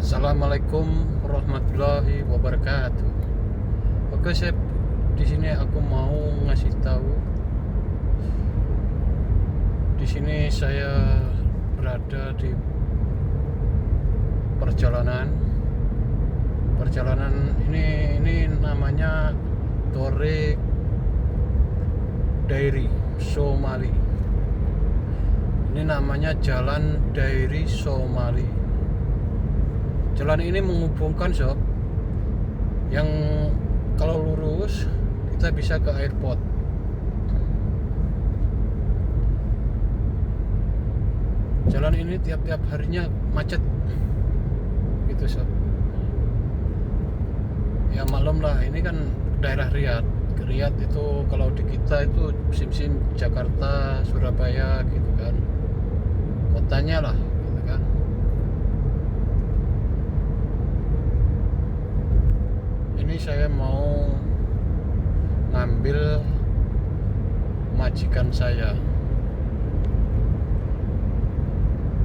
Assalamualaikum warahmatullahi wabarakatuh. Oke, Chef. Di sini aku mau ngasih tahu. Di sini saya berada di perjalanan. Perjalanan ini namanya Torik Dairi Somali. Ini namanya Jalan Dairi Somali. Jalan ini menghubungkan sob, yang kalau lurus kita bisa ke airport. Jalan ini tiap-tiap harinya macet gitu sob. Ya maklum lah, ini kan daerah Riyadh. Riyadh itu kalau di kita itu sim Jakarta, Surabaya gitu kan, kotanya lah gitu kan. Ini saya mau ngambil majikan saya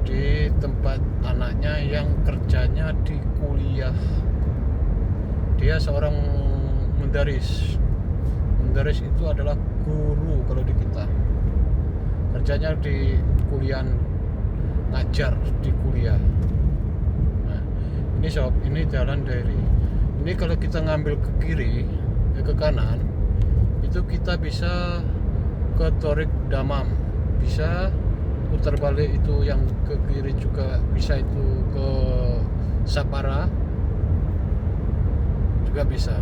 di tempat anaknya yang kerjanya di kuliah. Dia seorang mendaris. Mendaris itu adalah guru kalau di kita. Kerjanya di kuliah, ngajar di kuliah. Nah, ini sob, ini jalan dari ini kalau kita ngambil ke kiri, ke kanan, itu kita bisa ke Torik Damam, bisa putar balik itu yang ke kiri juga bisa, itu ke Sapara juga bisa.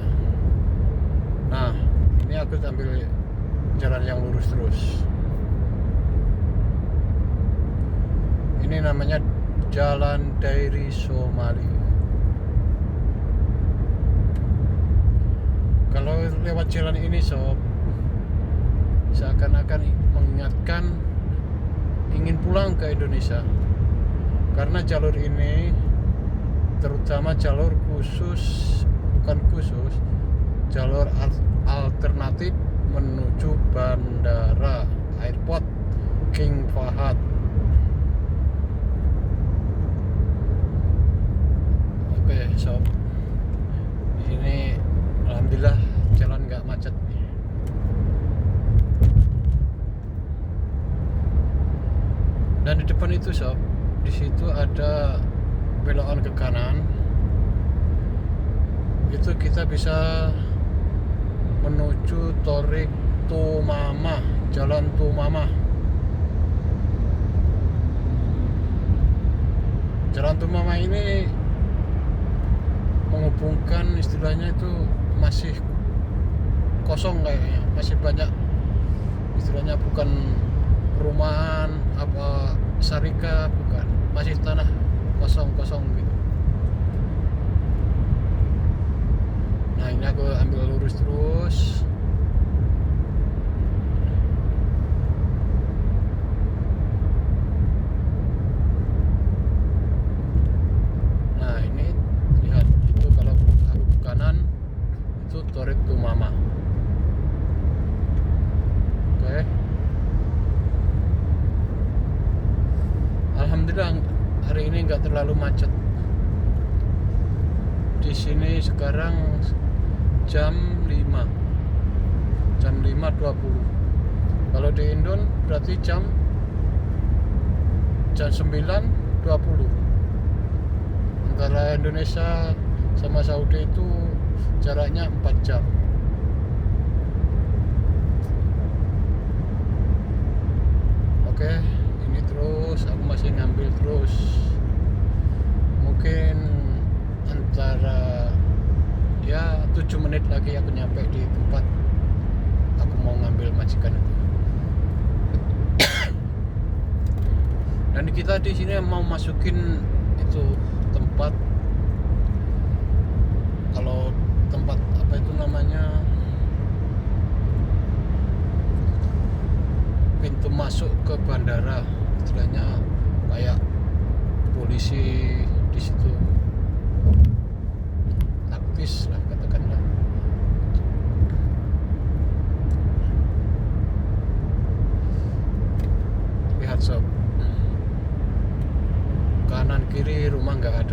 Nah, ini aku ambil jalan yang lurus terus. Ini namanya Jalan Dairi Somali. Kalau lewat jalan ini sob, seakan-akan mengingatkan ingin pulang ke Indonesia. Karena jalur ini, terutama jalur khusus, bukan khusus, jalur alternatif menuju bandara airport King Fahad. Oke sob, di sini alhamdulillah jalan nggak macet. Dan di depan itu sob, di situ ada belokan ke kanan. Itu kita bisa menuju Torik Tumama, Jalan Tumama. Jalan Tumama ini menghubungkan, istilahnya itu masih kosong kayaknya, masih banyak istilahnya, bukan perumahan apa sarika, bukan, masih tanah kosong gitu. Nah, ini aku ambil lurus terus. Nah, ini lihat, itu kalau aku ke kanan itu Torik Tumama. Oke. Alhamdulillah hari ini nggak terlalu macet. Di sini sekarang jam 5:20. Kalau di Indon berarti jam 9:20. Antara Indonesia sama Saudi itu jaraknya 4 jam. Oke, ini terus aku masih ngambil terus. Mungkin antara 7 menit lagi aku nyampe di tempat aku mau ngambil majikan itu. Dan kita di sini mau masukin itu tempat, kalau tempat apa itu namanya, pintu masuk ke bandara, istilahnya kayak polisi di situ, taktis lah katakanlah. Lihat sob, kanan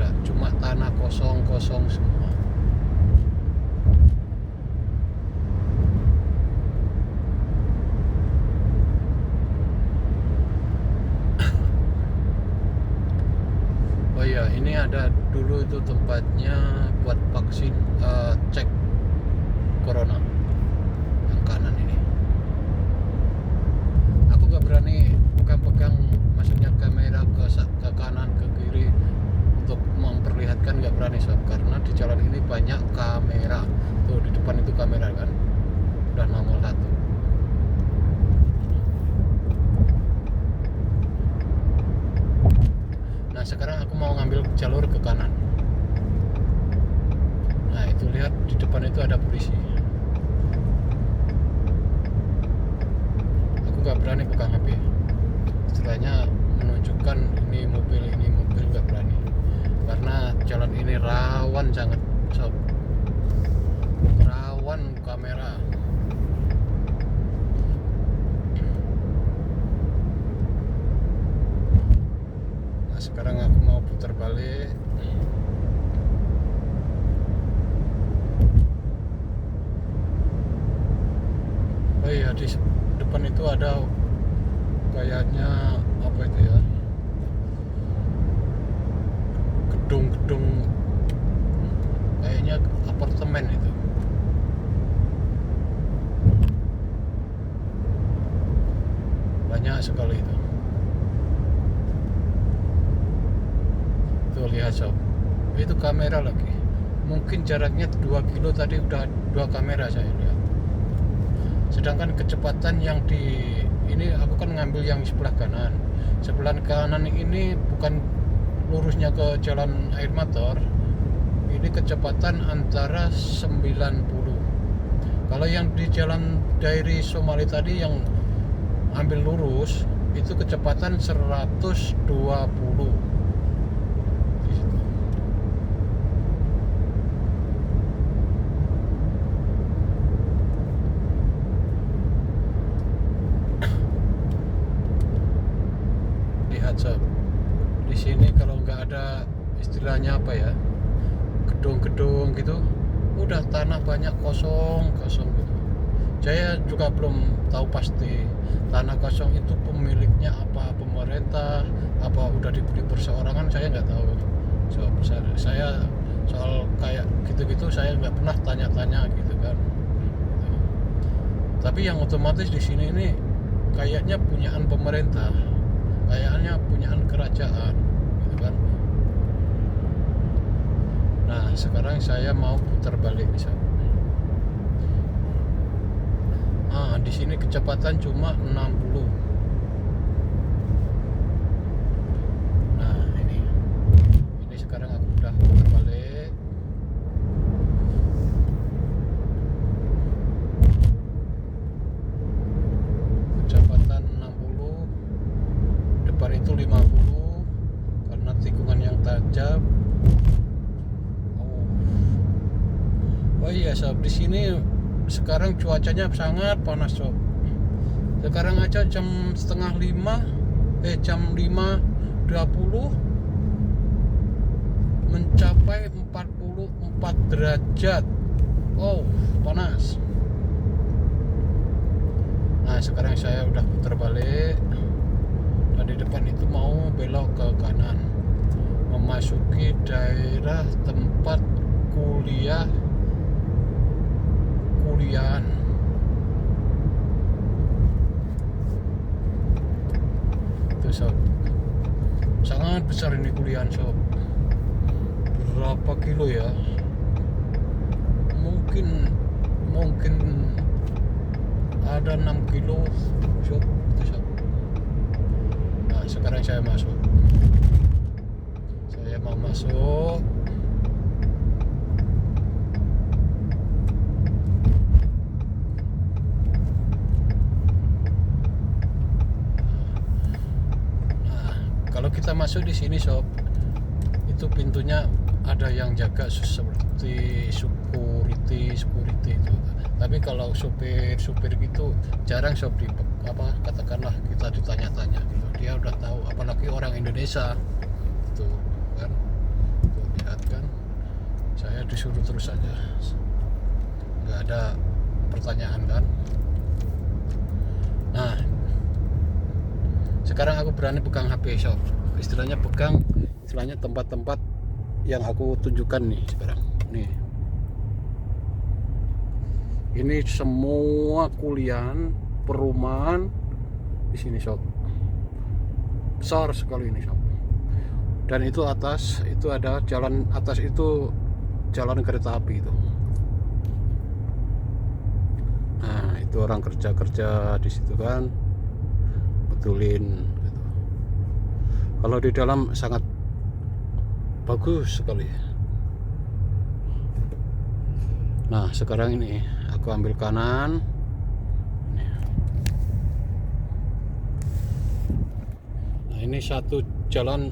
ada, cuma tanah kosong semua. Oh iya, ini ada dulu itu tempatnya buat vaksin, cek corona yang kanan ini. Aku nggak berani pegang-pegang, maksudnya kamera ke kanan ke kiri untuk memperlihatkan, nggak berani sob, karena di jalan ini banyak kamera. Tuh di depan itu kamera kan, udah nomor 1. Nah sekarang aku mau ngambil jalur ke kanan. Nah itu lihat di depan itu ada polisi. Aku nggak berani pegang HP, istilahnya menunjukkan ini mobil nggak berani, karena jalan ini rawan sangat sob, rawan kamera. Nah sekarang aku mau putar balik. Oh iya, di depan itu ada kayaknya apa itu ya, gedung-gedung, kayaknya apartemen itu. Banyak sekali itu. Tuh lihat sob, itu kamera lagi. Mungkin jaraknya 2 kilo tadi udah 2 kamera saya lihat. Sedangkan kecepatan yang di ini, aku kan ngambil yang sebelah kanan. Sebelah kanan ini bukan lurusnya ke jalan air motor. Ini kecepatan antara 90. Kalau yang di jalan dari Somali tadi yang ambil lurus itu kecepatan 120. Di situ. Lihat sob, di sini kalau nggak ada istilahnya apa ya, gedung-gedung gitu, udah tanah banyak kosong gitu. Saya juga belum tahu pasti tanah kosong itu pemiliknya apa pemerintah, apa udah dibeli perseorangan, saya nggak tahu. Saya soal kayak gitu-gitu saya nggak pernah tanya-tanya gitu kan. Tapi yang otomatis di sini ini kayaknya punyaan pemerintah, kayaknya punyaan kerajaan gitu kan. Nah sekarang saya mau putar balik misalnya. Di sini kecepatan cuma 60. Nah ini sekarang aku udah putar balik. Kecepatan 60, depan itu 50 karena tikungan yang tajam. Oh iya sob, di sini sekarang cuacanya sangat panas sob. Sekarang aja jam 5:20 mencapai 44 derajat. Oh panas. Nah sekarang saya udah putar balik dan di depan itu mau belok ke kanan, memasuki daerah tempat kuliahan. Itu sob, sangat besar ini kuliahan sob. Berapa kilo ya, mungkin ada 6 kilo sob, itu sob. Nah sekarang saya mau masuk. Kalau kita masuk di sini sob, itu pintunya ada yang jaga seperti security itu. Tapi kalau supir gitu jarang sob, katakanlah kita ditanya-tanya gitu. Dia udah tahu, apalagi orang Indonesia itu kan. disuruh terus saja, nggak ada pertanyaan kan. Nah, sekarang aku berani pegang HP shop, istilahnya tempat-tempat yang aku tunjukkan nih sekarang nih. Ini semua kuliahan, perumahan di sini sob, besar sekali ini sob. Dan itu atas itu ada jalan, atas itu jalan kereta api itu. Nah itu orang kerja di situ kan, betulin gitu. Kalau di dalam sangat bagus sekali. Nah sekarang ini aku ambil kanan. Nah ini satu jalan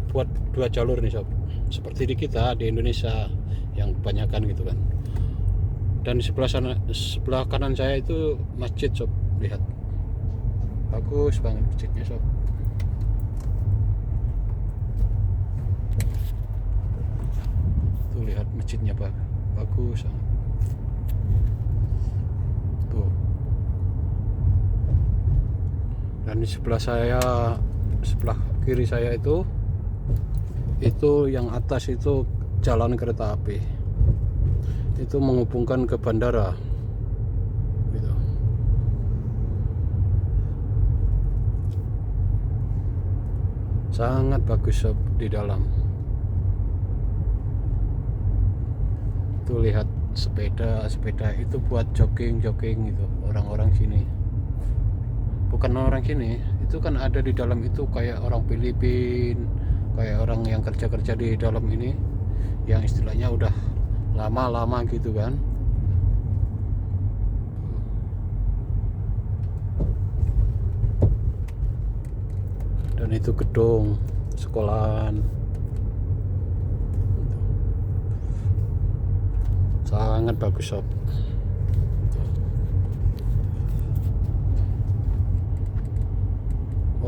buat 2 jalur nih sob, seperti di kita di Indonesia yang kebanyakan gitu kan. Dan di sebelah kanan saya itu masjid sob, lihat bagus banget masjidnya sob. Tuh lihat masjidnya bagus sangat. Tuh. Dan di sebelah kiri saya itu yang atas itu jalan kereta api, itu menghubungkan ke bandara gitu. Sangat bagus sob di dalam. Tuh lihat sepeda itu buat jogging gitu orang-orang sini. Bukan orang sini, itu kan ada di dalam itu kayak orang Filipina, kayak orang yang kerja di dalam ini, yang istilahnya udah lama gitu kan. Dan itu gedung sekolahan, sangat bagus sob.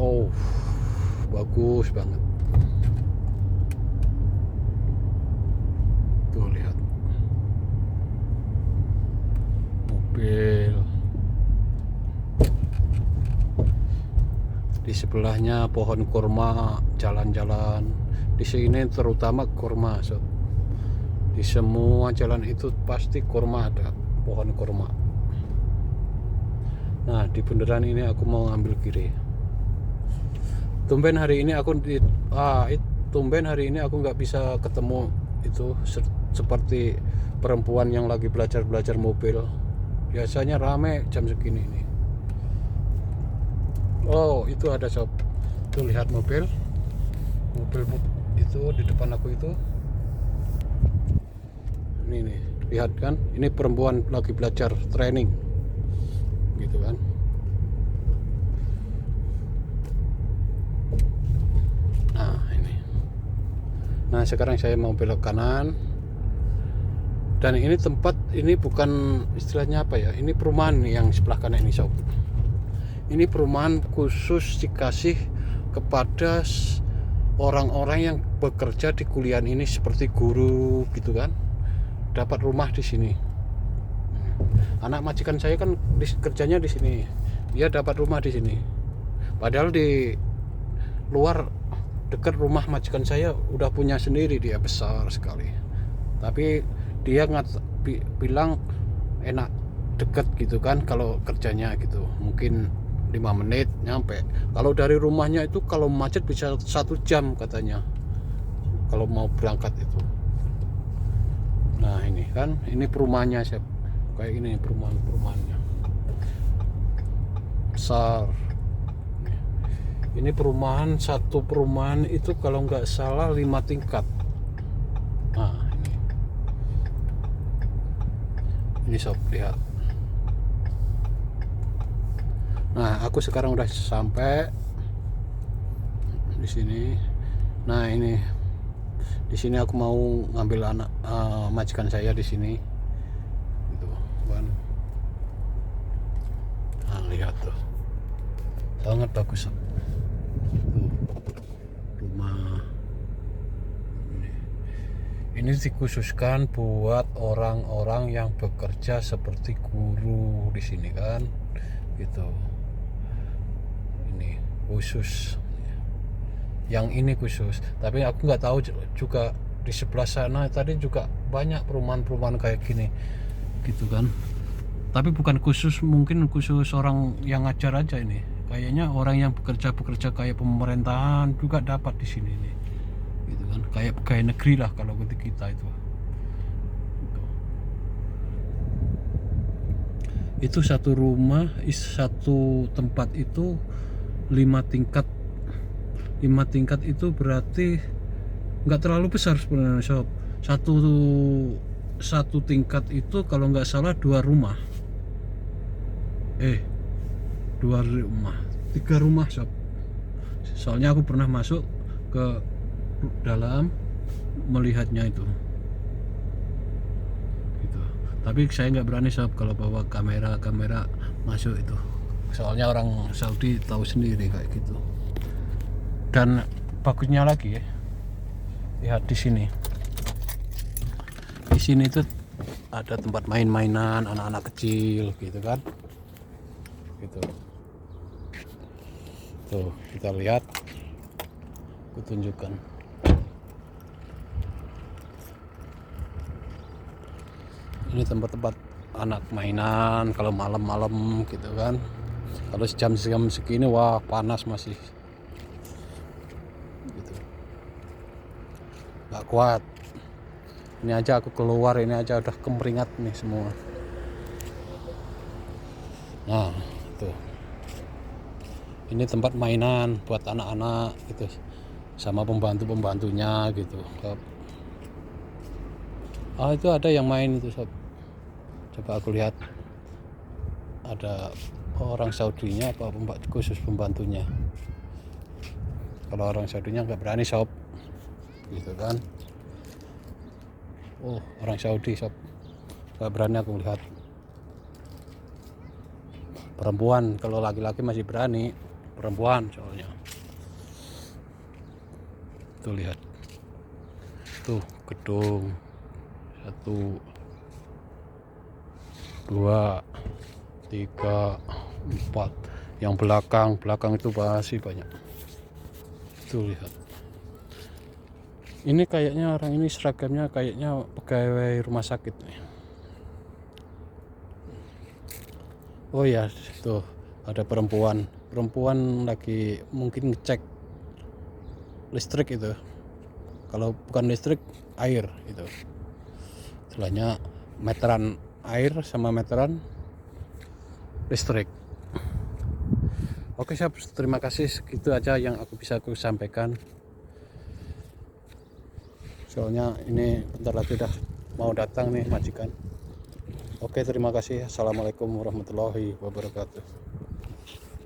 Oh bagus banget. Tuh lihat mobil, di sebelahnya pohon kurma, jalan-jalan di sini terutama kurma sob. Di semua jalan itu pasti kurma, ada pohon kurma. Nah di bundaran ini aku mau ngambil kiri. Tumben hari ini aku nggak bisa ketemu itu seperti perempuan yang lagi belajar mobil. Biasanya rame jam segini nih. Oh itu ada sob, tuh lihat mobil itu di depan aku itu. Ini nih, lihat kan, ini perempuan lagi belajar training gitu kan. Nah sekarang saya mau belok kanan. Dan ini tempat, ini bukan istilahnya apa ya, ini perumahan yang sebelah kanan ini sob. Ini perumahan khusus dikasih kepada orang-orang yang bekerja di kuliah ini, seperti guru gitu kan, dapat rumah di sini. Anak majikan saya kan kerjanya di sini, dia dapat rumah di sini. Padahal di luar dekat rumah majikan saya udah punya sendiri, dia besar sekali. Tapi dia bilang enak deket gitu kan kalau kerjanya gitu, mungkin 5 menit nyampe. Kalau dari rumahnya itu kalau macet bisa 1 jam katanya kalau mau berangkat itu. Nah ini kan, ini perumahannya siap kayak ini, perumahannya besar. Ini perumahan, satu perumahan itu kalau nggak salah 5 tingkat. Nah ini sob, lihat. Nah aku sekarang udah sampai di sini. Nah ini di sini aku mau ngambil anak majikan saya di sini gitu kan. Nah lihat tuh, sangat bagus sob. Rumah Ini dikhususkan buat orang-orang yang bekerja seperti guru di sini kan, gitu. Ini khusus, yang ini khusus. Tapi aku nggak tahu juga di sebelah sana tadi juga banyak perumahan-perumahan kayak gini, gitu kan. Tapi bukan khusus, mungkin khusus orang yang ngajar aja ini. Kayaknya orang yang bekerja kayak pemerintahan juga dapat di sini nih, gitu kan. Kayak pegawai negeri lah kalau kita itu. Itu satu rumah, satu tempat itu 5 tingkat. 5 tingkat itu berarti nggak terlalu besar sebenarnya sob. Satu tingkat itu kalau nggak salah 2 rumah. 2 rumah, 3 rumah sob. Soalnya aku pernah masuk ke dalam melihatnya itu. Gitu. Tapi saya nggak berani sob kalau bawa kamera masuk itu. Soalnya orang Saudi tahu sendiri kayak gitu. Dan bagusnya lagi ya, lihat di sini. Di sini tuh ada tempat main-mainan anak-anak kecil gitu kan. Gitu. Tuh, kita lihat. Aku tunjukkan. Ini tempat-tempat anak mainan kalau malam-malam gitu kan. Kalau jam segini wah panas masih. Gitu. Gak kuat. Ini aja aku keluar, ini aja udah kemeringat nih semua. Nah, tuh. Ini tempat mainan buat anak-anak gitu, sama pembantunya gitu. Itu ada yang main itu sob. Coba aku lihat, ada orang Saudinya apa khusus pembantunya. Kalau orang Saudinya nggak berani sob, gitu kan. Orang Saudi sob, nggak berani aku lihat. Perempuan, kalau laki-laki masih berani, perempuan soalnya. Tuh lihat, tuh gedung 1, 2, 3, 4. Yang belakang itu masih banyak. Tuh lihat. Ini kayaknya orang ini seragamnya kayaknya pegawai rumah sakit nih. Oh ya, tuh ada perempuan lagi mungkin ngecek listrik itu. Kalau bukan listrik, air itu. Istilahnya meteran air sama meteran listrik. Oke sob, terima kasih, segitu aja yang bisa aku sampaikan. Soalnya ini bentar lagi udah mau datang nih majikan. Oke, terima kasih. Assalamualaikum warahmatullahi wabarakatuh.